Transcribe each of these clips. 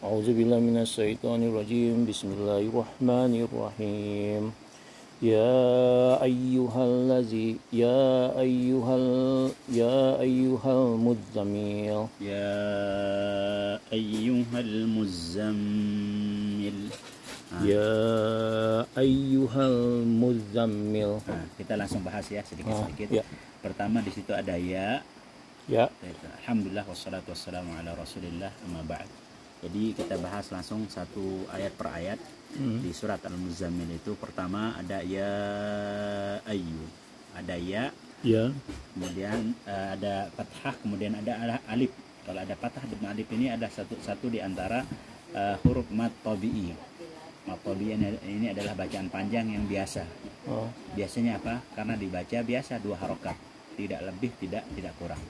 A'udzubillahi minasyaitonirrajim. Bismillahirrahmanirrahim. Ya ayyuhallazi ya ayyuhal muzammil. Ya ayyuhal muzammil. Ya ayyuhal muzammil. Nah, kita langsung bahas ya sedikit-sedikit. Ya. Pertama di situ ada ya. Ya. Alhamdulillah wassalatu wassalamu ala Rasulillah amma ba'd. Jadi kita bahas langsung satu ayat per ayat. Di surat Al-Muzammil itu pertama ada ya ayyu. Ada ya. Ya. Kemudian ada fathah, kemudian ada alif. Kalau ada fathah dan alif ini ada satu di antara huruf mad tabi'i. Mad tabi'i ini adalah bacaan panjang yang biasa. Biasanya apa? Karena dibaca biasa 2 harokat, tidak lebih, tidak kurang.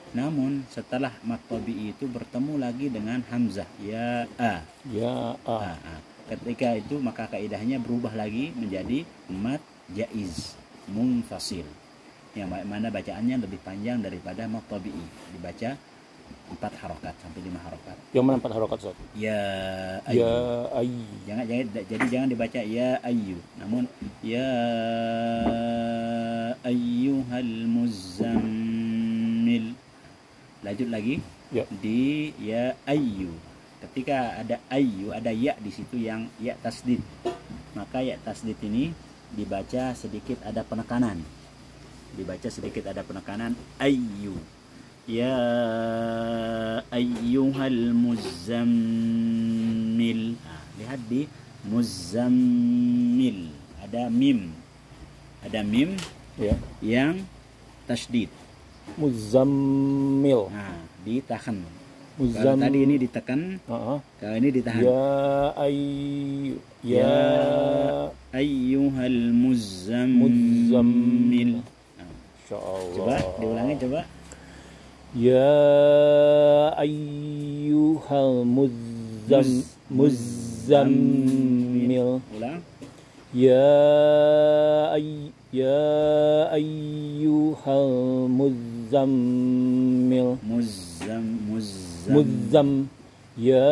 Namun setelah mad tabi'i itu bertemu lagi dengan hamzah ya a. Ya a. Ketika itu maka kaidahnya berubah lagi menjadi mad jaiz munfasil, yang mana bacaannya lebih panjang daripada mad tabi'i, dibaca 4 harokat sampai 5 harokat. Yang mana 4 harokat, Ustaz? Ya ayyu. Ya ayyu. Jadi jangan dibaca ya ayyu, namun ya ayyuhal muzammil. Lanjut lagi Ya. di ya ayyu. Ketika ada ayyu, ada ya di situ yang ya tasdid, maka ya tasdid ini dibaca sedikit ada penekanan. Ayyu. Ya ayyuhal muzammil. Lihat di muzammil ada mim Ya. yang tasdid. Muzammil. Ditahan. Kalau tadi ini ditekan, kalau ini ditahan. Ya ayyuhal muzammil. Insyaallah. Coba diulangi coba. Ya ayyuhal muzammil. Ulang. Ya ayyuhal muzammil. Muzzam. Ya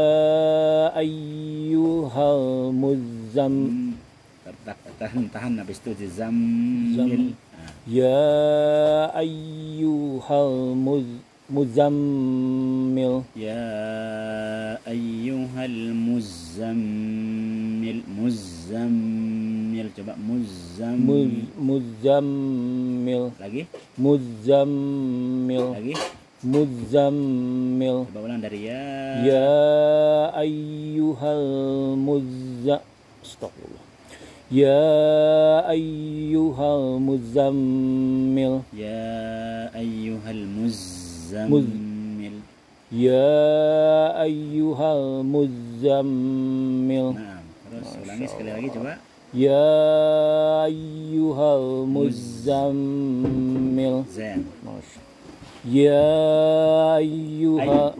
ayyuhal muzzam. Tahan habis itu zammil. Ya ayyuhal muzammil. Ya ayyuhal muzammil. Coba Muzammil. lagi. Muzammil. Coba ulang dari ya. Ya ayyuhal Astagfirullah. Ya ayyuhal muzammil. Ya ayyuhal muzammil. Ya ayyuhal muzammil. Terus ulangi sekali lagi coba. Ya ayyuhal muzammil. Zen. Ya ayyuhal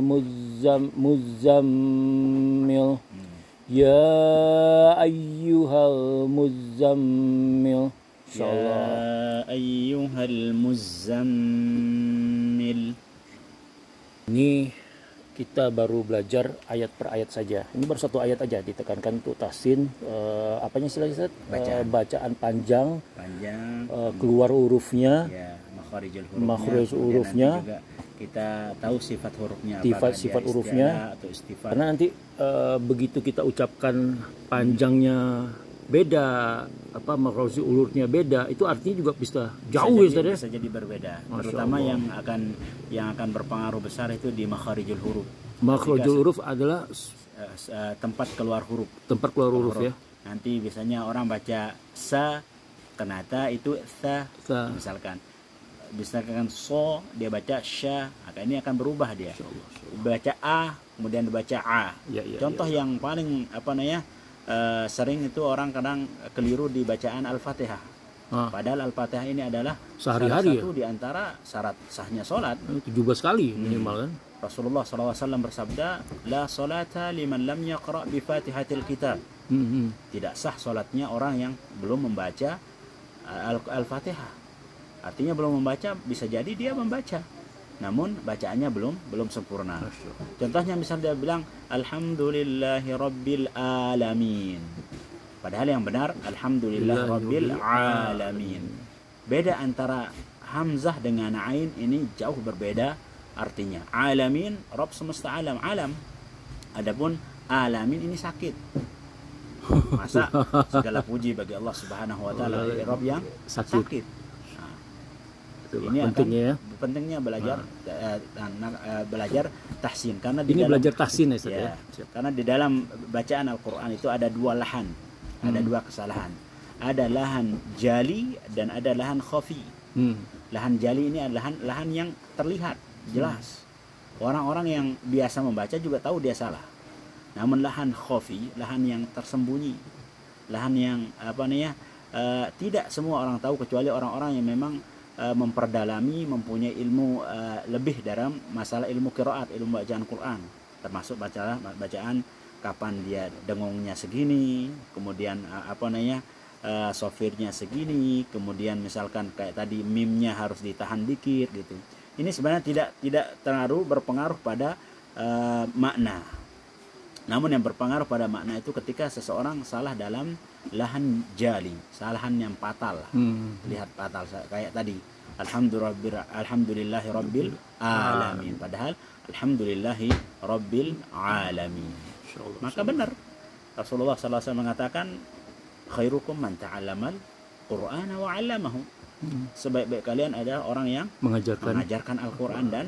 muzammil. Ya ayyuhal muzammil. Ya ayyuhal muzammil. Ini kita baru belajar ayat per ayat saja. Ini baru satu ayat aja, ditekankan untuk tahsin. Apanya istilahnya? Bacaan panjang. Keluar hurufnya. Ya, makhraj hurufnya. Juga kita tahu sifat hurufnya. Sifat hurufnya. Atau istifat. Karena nanti begitu kita ucapkan panjangnya beda, makhraj hurufnya beda, itu artinya juga bisa jauh ya, bisa jadi berbeda. Terutama yang akan berpengaruh besar itu di makharijul huruf. Makhrajul huruf adalah tempat keluar huruf. Ya. Nanti biasanya orang baca sa, ternyata itu sa. Misalkan so, dia baca sya, maka ini akan berubah dia. Baca a, kemudian dibaca a. Contoh yang paling sering itu orang kadang keliru di bacaan Al-Fatihah. Padahal Al-Fatihah ini adalah sehari-hari salah satu di antara syarat sahnya sholat. 17 kali minimal kan. Rasulullah SAW bersabda, la salata liman lam yaqra' bi fatihatil kitab. Tidak sah sholatnya orang yang belum membaca Al-Fatihah. Artinya belum membaca, bisa jadi dia membaca. namun bacaannya belum sempurna. Contohnya misalnya dia bilang alhamdulillahi rabbil alamin, padahal yang benar alhamdulillah rabbil alamin. Beda antara hamzah dengan ain ini jauh berbeda artinya. Alamin Rabb semesta alam, alam. Adapun alamin ini sakit. Masa segala puji bagi Allah Subhanahu wa taala, Rabb yang sakit. Ini pentingnya, pentingnya belajar belajar tahsin, karena di ini dalam, belajar tahsin ya, karena di dalam bacaan Al-Qur'an itu ada dua lahan, ada dua kesalahan. Ada lahan jali dan ada lahan khafi. Lahan jali ini adalah lahan yang terlihat jelas. Orang-orang yang biasa membaca juga tahu dia salah. Namun lahan khafi, lahan yang tersembunyi, lahan yang tidak semua orang tahu kecuali orang-orang yang memang memperdalami, mempunyai ilmu lebih dalam masalah ilmu qiraat, ilmu bacaan Quran, termasuk bacaan kapan dia dengungnya segini, kemudian sofirnya segini, kemudian misalkan kayak tadi mimnya harus ditahan dikit gitu. Ini sebenarnya tidak terlalu berpengaruh pada makna. Namun yang berpengaruh pada makna itu ketika seseorang salah dalam lahan jali, salahan yang fatal, lihat fatal kayak tadi alhamdulillahi rabbil alamin, padahal alhamdulillahi rabbil alamin. Maka benar Rasulullah SAW mengatakan khairukum man ta'allamal Qur'ana wa 'allamahu. Sebaik-baik kalian adalah orang yang mengajarkan Al-Qur'an dan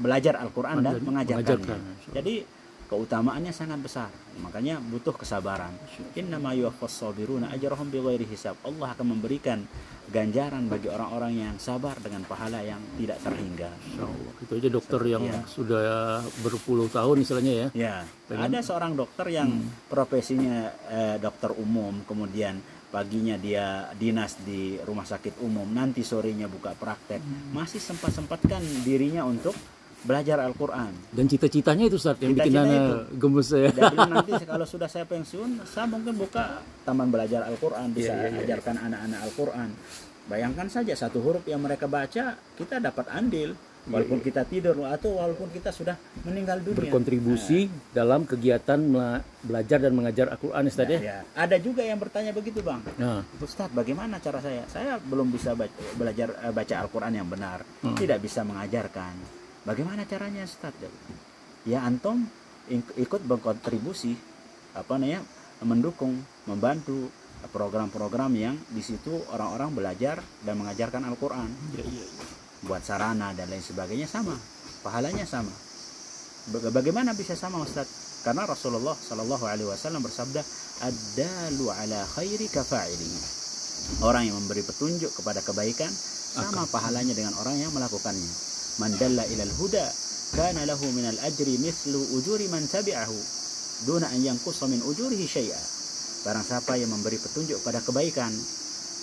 belajar Al-Qur'an dan mengajarkannya. Jadi keutamaannya sangat besar. Makanya butuh kesabaran. Innama yuwaffas sabiruna ajrahum bighairi hisab. Allah akan memberikan ganjaran bagi orang-orang yang sabar dengan pahala yang tidak terhingga. Insyaallah. Itu aja dokter yang sudah berpuluh tahun istilahnya ya. Ya. Ada seorang dokter yang profesinya dokter umum, kemudian paginya dia dinas di rumah sakit umum, nanti sorenya buka praktek, masih sempat-sempatkan dirinya untuk belajar Al-Quran. Dan cita-citanya itu Ustaz yang bikin anak gemes ya. Dan nanti kalau sudah saya pensiun, saya mungkin buka taman belajar Al-Quran, bisa ajarkan anak-anak Al-Quran. Bayangkan saja satu huruf yang mereka baca, kita dapat andil. Walaupun kita tidur atau walaupun kita sudah meninggal dunia. Berkontribusi dalam kegiatan belajar dan mengajar Al-Quran Ustaz ya. Ada juga yang bertanya begitu Bang. Ustaz, bagaimana cara saya? Saya belum bisa belajar baca Al-Quran yang benar. Tidak bisa mengajarkan. Bagaimana caranya Ustaz? Ya antum ikut berkontribusi, mendukung, membantu program-program yang di situ orang-orang belajar dan mengajarkan Al-Quran. Buat sarana dan lain sebagainya sama, pahalanya sama. Bagaimana bisa sama Ustaz? Karena Rasulullah Shallallahu Alaihi Wasallam bersabda, "Ad-dalu ala khairi kafa'ilihi." Orang yang memberi petunjuk kepada kebaikan sama pahalanya dengan orang yang melakukannya. Man dalla ilal huda kana lahu minal ajri mithlu ujuri man tabi'ahu duna an yanqusa min ujurihi syai'a. Barang siapa yang memberi petunjuk kepada kebaikan,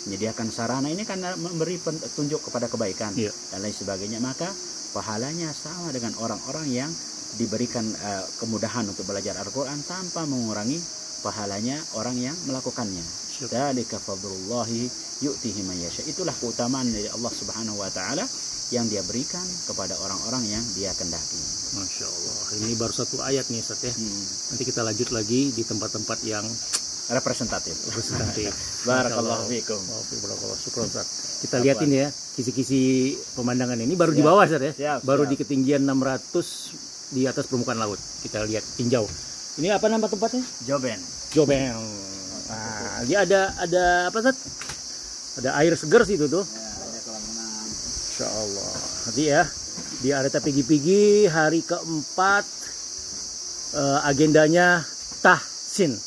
menyediakan sarana ini karena memberi petunjuk kepada kebaikan dan lain sebagainya, maka pahalanya sama dengan orang-orang yang diberikan kemudahan untuk belajar Al-Quran tanpa mengurangi pahalanya orang yang melakukannya. Dzalika fadlullahi yu'tihi man yasha. Itulah keutamaan dari Allah Subhanahu wa taala yang dia berikan kepada orang-orang yang dia kehendaki. Masya Allah. Ini baru satu ayat nih Ustaz ya. Nanti kita lanjut lagi di tempat-tempat yang representatif. Barakallahu fiikum. Syukran Ustaz. Kita lihatin ya kisi-kisi pemandangan ini baru di bawah Ustaz ya. Baru di ketinggian 600 di atas permukaan laut. Kita lihat tinjau. Ini apa nama tempatnya? Joben. Nah, dia ada apa Ustaz? Ada air segar situ tuh. Ada kolam renang. Insyaallah. Nanti ya di Areta Pigi-Pigi hari keempat agendanya tahsin.